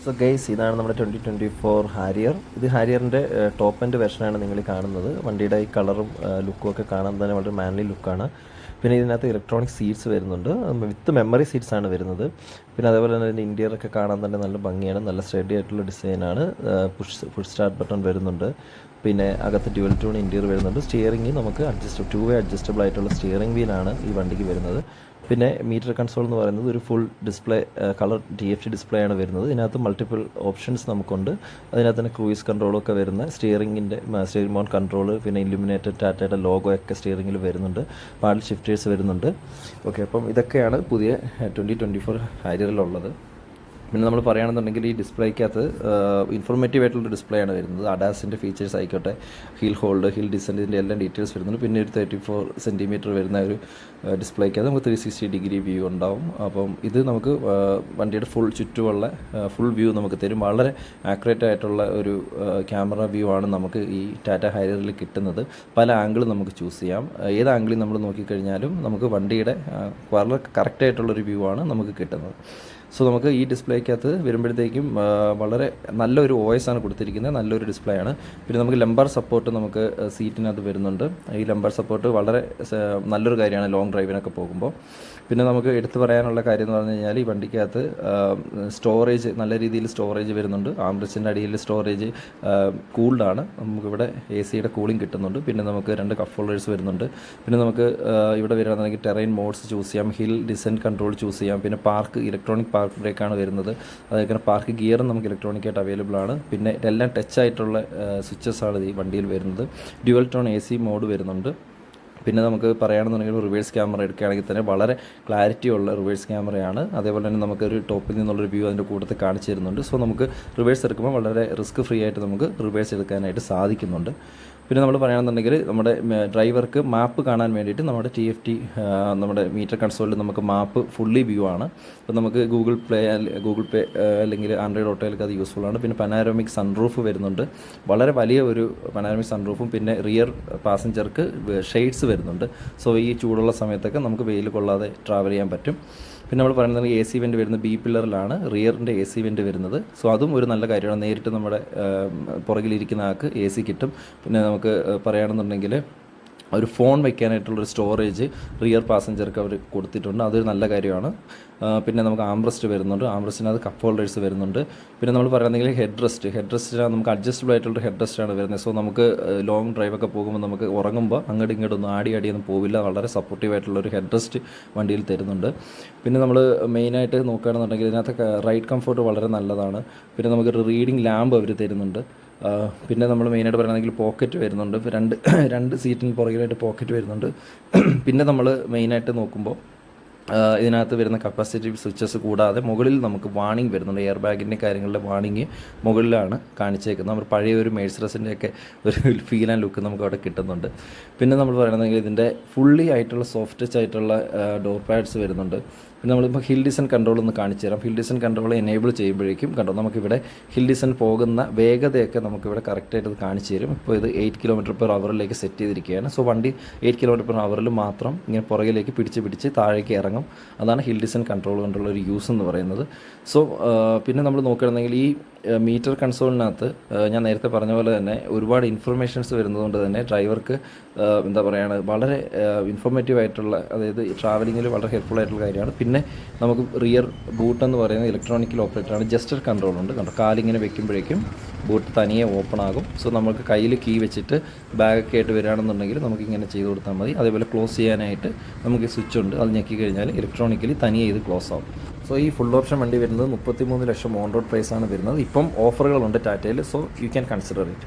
So guys, ഇതാണ് നമ്മുടെ 2024 Harrier. ഇത് ഹാരിയറിൻ്റെ ടോപ്പ് എൻഡ് വെർഷനാണ് നിങ്ങൾ കാണുന്നത്. വണ്ടിയുടെ ഈ കളറും ലുക്കും ഒക്കെ കാണാൻ തന്നെ വളരെ മാൻലി ലുക്കാണ്. പിന്നെ ഇതിനകത്ത് ഇലക്ട്രോണിക് സീറ്റ്സ് വരുന്നുണ്ട്, വിത്ത് മെമ്മറി സീറ്റ്സ് ആണ് വരുന്നത്. പിന്നെ അതേപോലെ തന്നെ ഇതിൻ്റെ ഇൻറ്റീരിയറൊക്കെ കാണാൻ തന്നെ നല്ല ഭംഗിയാണ്, നല്ല സ്റ്റഡി ആയിട്ടുള്ള ഡിസൈനാണ്. പുഷ് സ്റ്റാർട്ട് ബട്ടൺ വരുന്നുണ്ട്. പിന്നെ അകത്ത് ഡ്യുവൽ ടൂൺ ഇൻറ്റീരിയർ വരുന്നുണ്ട്. സ്റ്റിയറിംഗ് നമുക്ക് ടു വേ അഡ്ജസ്റ്റബിൾ ആയിട്ടുള്ള സ്റ്റിയറിംഗ് വീലാണ് ഈ വണ്ടിക്ക് വരുന്നത്. പിന്നെ മീറ്റർ കൺസോൾ എന്ന് പറയുന്നത് ഒരു full display colour TFT display ആണ് വരുന്നത്. ഇതിനകത്ത് മൾട്ടിപ്പിൾ ഓപ്ഷൻസ് നമുക്കുണ്ട്. അതിനകത്ത് തന്നെ ക്രൂയിസ് കൺട്രോളൊക്കെ വരുന്ന സ്റ്റിയറിംഗിൻ്റെ സ്റ്റിയറിംഗ് മൗണ്ട് കൺട്രോൾ, പിന്നെ ഇല്ലുമിനേറ്റഡ് ടാറ്റയുടെ ലോഗോ ഒക്കെ സ്റ്റിയറിംഗിൽ വരുന്നുണ്ട്. പാഡിൽ ഷിഫ്റ്റേഴ്സ് വരുന്നുണ്ട്. ഓക്കെ, അപ്പം ഇതൊക്കെയാണ് പുതിയ 2024 ഹാരിയറിലുള്ളത്. പിന്നെ നമ്മൾ പറയുകയാണെന്നുണ്ടെങ്കിൽ ഈ ഡിസ്പ്ലേക്കകത്ത് ഇൻഫോർമേറ്റീവ് ആയിട്ടുള്ള ഡിസ്പ്ലേ ആണ് വരുന്നത്. അഡാസിൻ്റെ ഫീച്ചേഴ്സ് ആയിക്കോട്ടെ, ഹിൽ ഹോൾഡ്, ഹിൽ ഡിസെൻറ്റിൻ്റെ എല്ലാം ഡീറ്റെയിൽസ് വരുന്നുണ്ട്. പിന്നെ ഒരു 34 സെൻറ്റിമീറ്റർ വരുന്ന ഒരു ഡിസ്പ്ലേക്കകത്ത് നമുക്ക് 360 ഡിഗ്രി വ്യൂ ഉണ്ടാവും. അപ്പം ഇത് നമുക്ക് വണ്ടിയുടെ ചുറ്റുമുള്ള ഫുൾ വ്യൂ നമുക്ക് തരും. വളരെ ആക്യുറേറ്റ് ആയിട്ടുള്ള ഒരു ക്യാമറ വ്യൂ ആണ് നമുക്ക് ഈ ടാറ്റ ഹാരിയറിൽ കിട്ടുന്നത്. പല ആംഗിളും നമുക്ക് ചൂസ് ചെയ്യാം. ഏത് ആംഗിളിൽ നമ്മൾ നോക്കിക്കഴിഞ്ഞാലും നമുക്ക് വണ്ടിയുടെ വളരെ കറക്റ്റായിട്ടുള്ളൊരു വ്യൂ ആണ് നമുക്ക് കിട്ടുന്നത്. സോ നമുക്ക് ഈ ഡിസ്പ്ലേക്കകത്ത് വരുമ്പോഴത്തേക്കും വളരെ നല്ലൊരു OS ആണ് കൊടുത്തിരിക്കുന്നത്, നല്ലൊരു ഡിസ്പ്ലേ ആണ്. പിന്നെ നമുക്ക് ലംബാർ സപ്പോർട്ട് നമുക്ക് സീറ്റിനകത്ത് വരുന്നുണ്ട്. ഈ ലംബാർ സപ്പോർട്ട് വളരെ നല്ലൊരു കാര്യമാണ് ലോങ് ഡ്രൈവിനൊക്കെ പോകുമ്പോൾ. പിന്നെ നമുക്ക് എടുത്തു പറയാനുള്ള കാര്യം എന്ന് പറഞ്ഞു കഴിഞ്ഞാൽ ഈ വണ്ടിക്കകത്ത് സ്റ്റോറേജ്, നല്ല രീതിയിൽ സ്റ്റോറേജ് വരുന്നുണ്ട്. ആംബ്രസ്റ്റിൻ്റെ അടിയിൽ സ്റ്റോറേജ് കൂൾഡാണ്. നമുക്കിവിടെ AC-യുടെ കൂളിംഗ് കിട്ടുന്നുണ്ട്. പിന്നെ നമുക്ക് 2 കപ്പ് ഹോൾഡേഴ്സ് വരുന്നുണ്ട്. പിന്നെ നമുക്ക് ഇവിടെ വരികയാണെന്നുണ്ടെങ്കിൽ ടെറൈൻ മോഡ്സ് ചൂസ് ചെയ്യാം, ഹിൽ ഡിസെൻറ്റ് കൺട്രോൾ ചൂസ് ചെയ്യാം. പിന്നെ ഇലക്ട്രോണിക് പാർക്ക് ബ്രേക്കാണ് വരുന്നത്. അതേപോലെ പാർക്ക് ഗിയറും നമുക്ക് ഇലക്ട്രോണിക്കായിട്ട് അവൈലബിൾ ആണ്. പിന്നെ എല്ലാം ടച്ച് ആയിട്ടുള്ള സ്വിച്ചസ് ആണ് ഈ വണ്ടിയിൽ വരുന്നത്. ഡ്യുവൽ ടോൺ AC മോഡ് വരുന്നുണ്ട്. പിന്നെ നമുക്ക് പറയുകയാണെന്നുണ്ടെങ്കിൽ റിവേഴ്സ് ക്യാമറ എടുക്കുകയാണെങ്കിൽ തന്നെ വളരെ ക്ലാരിറ്റി ഉള്ള റിവേഴ്സ് ക്യാമറയാണ്. അതേപോലെ തന്നെ നമുക്കൊരു ടോപ്പിൽ നിന്നുള്ളൊരു വ്യൂ അതിൻ്റെ കൂട്ടത്തിൽ കാണിച്ചു തരുന്നുണ്ട്. സോ നമുക്ക് റിവേഴ്സ് എടുക്കുമ്പോൾ വളരെ റിസ്ക് ഫ്രീ ആയിട്ട് നമുക്ക് റിവേഴ്സ് എടുക്കാനായിട്ട് സാധിക്കുന്നുണ്ട്. പിന്നെ നമ്മൾ പറയുകയാണെന്നുണ്ടെങ്കിൽ നമ്മുടെ ഡ്രൈവർക്ക് മാപ്പ് കാണാൻ വേണ്ടിയിട്ട് നമ്മുടെ TFT നമ്മുടെ മീറ്റർ കൺസോളിൽ നമുക്ക് മാപ്പ് ഫുള്ളി വ്യൂ ആണ്. അപ്പോൾ നമുക്ക് ഗൂഗിൾ പേ അല്ലെങ്കിൽ ആൻഡ്രോയിഡ് ഓട്ടോയിലൊക്കെ അത് യൂസ്ഫുൾ ആണ്. പിന്നെ പനാരോമിക് സൺറൂഫ് വരുന്നുണ്ട്, വളരെ വലിയ ഒരു പനാരോമിക് സൺറൂഫും. പിന്നെ റിയർ പാസഞ്ചർക്ക് ഷെയ്ഡ്സ് വരുന്നുണ്ട്. സോ ഈ ചൂടുള്ള സമയത്തൊക്കെ നമുക്ക് വെയിൽ കൊള്ളാതെ ട്രാവൽ ചെയ്യാൻ പറ്റും. പിന്നെ നമ്മൾ പറയുന്നത് AC വെൻ്റ് വരുന്നത് B പില്ലറിലാണ് റിയറിൻ്റെ AC വെൻ്റ് വരുന്നത്. സോ അതും ഒരു നല്ല കാര്യമാണ്. നേരിട്ട് നമ്മുടെ പുറകിലിരിക്കുന്ന ആൾക്ക് AC കിട്ടും. പിന്നെ നമുക്ക് പറയുകയാണെന്നുണ്ടെങ്കിൽ ഒരു ഫോൺ വയ്ക്കാനായിട്ടുള്ളൊരു സ്റ്റോറേജ് റിയർ പാസഞ്ചർക്ക് അവർ കൊടുത്തിട്ടുണ്ട്. അതൊരു നല്ല കാര്യമാണ്. പിന്നെ നമുക്ക് ആംബ്രസ്റ്റ് വരുന്നുണ്ട്. ആംബ്രസ്റ്റിനകത്ത് കപ്പ് ഹോൾഡേഴ്സ് വരുന്നുണ്ട്. പിന്നെ നമ്മൾ പറയുകയാണെങ്കിൽ ഹെഡ് റെസ്റ്റിനാണ് നമുക്ക് അഡ്ജസ്റ്റബിൾ ആയിട്ടുള്ള ഹെഡ് റെസ്റ്റാണ് വരുന്നത്. സോ നമുക്ക് ലോങ് ഡ്രൈവൊക്കെ പോകുമ്പോൾ നമുക്ക് ഉറങ്ങുമ്പോൾ അങ്ങോട്ടും ഇങ്ങോട്ടൊന്നും ആടിയൊന്നും പോവില്ല. വളരെ സപ്പോർട്ടീവായിട്ടുള്ളൊരു ഹെഡ് റെസ്റ്റ് വണ്ടിയിൽ തരുന്നുണ്ട്. പിന്നെ നമ്മൾ മെയിനായിട്ട് നോക്കുകയാണെന്നുണ്ടെങ്കിൽ ഇതിനകത്ത് റൈഡ് കംഫോർട്ട് വളരെ നല്ലതാണ്. പിന്നെ നമുക്ക് റീഡിംഗ് ലാമ്പ് അവർ തരുന്നുണ്ട്. പിന്നെ നമ്മൾ മെയിനായിട്ട് പറയുകയാണെങ്കിൽ പോക്കറ്റ് വരുന്നുണ്ട്. രണ്ട് സീറ്റിന് പുറകിലായിട്ട് പോക്കറ്റ് വരുന്നുണ്ട്. പിന്നെ നമ്മൾ മെയിനായിട്ട് നോക്കുമ്പോൾ ഇതിനകത്ത് വരുന്ന കപ്പാസിറ്റീവ് സ്വിച്ചസ് കൂടാതെ മുകളിൽ നമുക്ക് വാണിംഗ് വരുന്നുണ്ട്. എയർ ബാഗിൻ്റെ കാര്യങ്ങളുടെ വാണിംഗ് മുകളിലാണ് കാണിച്ചേക്കുന്നത്. നമ്മൾ പഴയ ഒരു മെഴ്സിഡസിൻ്റെയൊക്കെ ഒരു ഫീൽ ആൻഡ് ലുക്ക് നമുക്ക് അവിടെ കിട്ടുന്നുണ്ട്. പിന്നെ നമ്മൾ പറയുകയാണെങ്കിൽ ഇതിൻ്റെ ഫുള്ളി ആയിട്ടുള്ള സോഫ്റ്റ് ടച്ച് ആയിട്ടുള്ള ഡോർ പാഡ്സ് വരുന്നുണ്ട്. പിന്നെ നമ്മളിപ്പോൾ ഹിൽ ഡിസെൻറ്റ് കൺട്രോൾ ഒന്ന് കാണിച്ചു തരാം. ഹിൽ ഡിസെൻറ്റ് കൺട്രോൾ എനേബിൾ ചെയ്യുമ്പോഴേക്കും കണ്ടോ നമുക്കിവിടെ ഹിൽ ഡിസെൻറ്റ് പോകുന്ന വേഗതയൊക്കെ നമുക്കിവിടെ കറക്റ്റായിട്ട് ഇത് കാണിച്ചു തരും. ഇപ്പോൾ ഇത് 8 km/h സെറ്റ് ചെയ്തിരിക്കുകയാണ്. സോ വണ്ടി 8 km/h മാത്രം ഇങ്ങനെ പുറകിലേക്ക് പിടിച്ച് താഴേക്ക് ഇറങ്ങും. അതാണ് ഹിൽ ഡിസെൻറ്റ് കൺട്രോൾ കൊണ്ടുള്ള ഒരു യൂസ് എന്ന് പറയുന്നത്. സോ പിന്നെ നമ്മൾ നോക്കുകയാണെന്നുണ്ടെങ്കിൽ ഈ മീറ്റർ കൺസോളിനകത്ത് ഞാൻ നേരത്തെ പറഞ്ഞ പോലെ തന്നെ ഒരുപാട് ഇൻഫർമേഷൻസ് വരുന്നതുകൊണ്ട് തന്നെ ഡ്രൈവർക്ക് എന്താ പറയുക വളരെ ഇൻഫോർമേറ്റീവ് ആയിട്ടുള്ള, അതായത് ട്രാവലിങ്ങിൽ വളരെ ഹെൽപ്ഫുൾ ആയിട്ടുള്ള കാര്യമാണ്. പിന്നെ നമുക്ക് റിയർ ബൂട്ട് എന്ന് പറയുന്നത് ഇലക്ട്രോണിക്കൽ ഓപ്പറേറ്ററാണ്. ജസ്റ്റർ കൺട്രോൾ ഉണ്ട്. കണ്ടോ, കാലിങ്ങനെ വെക്കുമ്പോഴേക്കും ബൂട്ട് തനിയെ ഓപ്പൺ ആകും. സോ നമുക്ക് കയ്യിൽ കീ വെച്ചിട്ട് ബാഗൊക്കെ ആയിട്ട് വരികയാണെന്നുണ്ടെങ്കിൽ നമുക്കിങ്ങനെ ചെയ്ത് കൊടുത്താൽ മതി. അതേപോലെ ക്ലോസ് ചെയ്യാനായിട്ട് നമുക്ക് സ്വിച്ച് ഉണ്ട്. അത് ഞെക്കി കഴിഞ്ഞാൽ ഇലക്ട്രോണിക്കലി തനിയെ ഇത് ക്ലോസ് ആവും. സോ ഈ ഫുൾ ഓപ്ഷൻ വണ്ടി വരുന്നത് 33 ലക്ഷം ഓൺ റോഡ് പ്രൈസാണ് വരുന്നത്. ഇപ്പം ഓഫറുകളുണ്ട് ടാറ്റയിൽ. So you can consider it.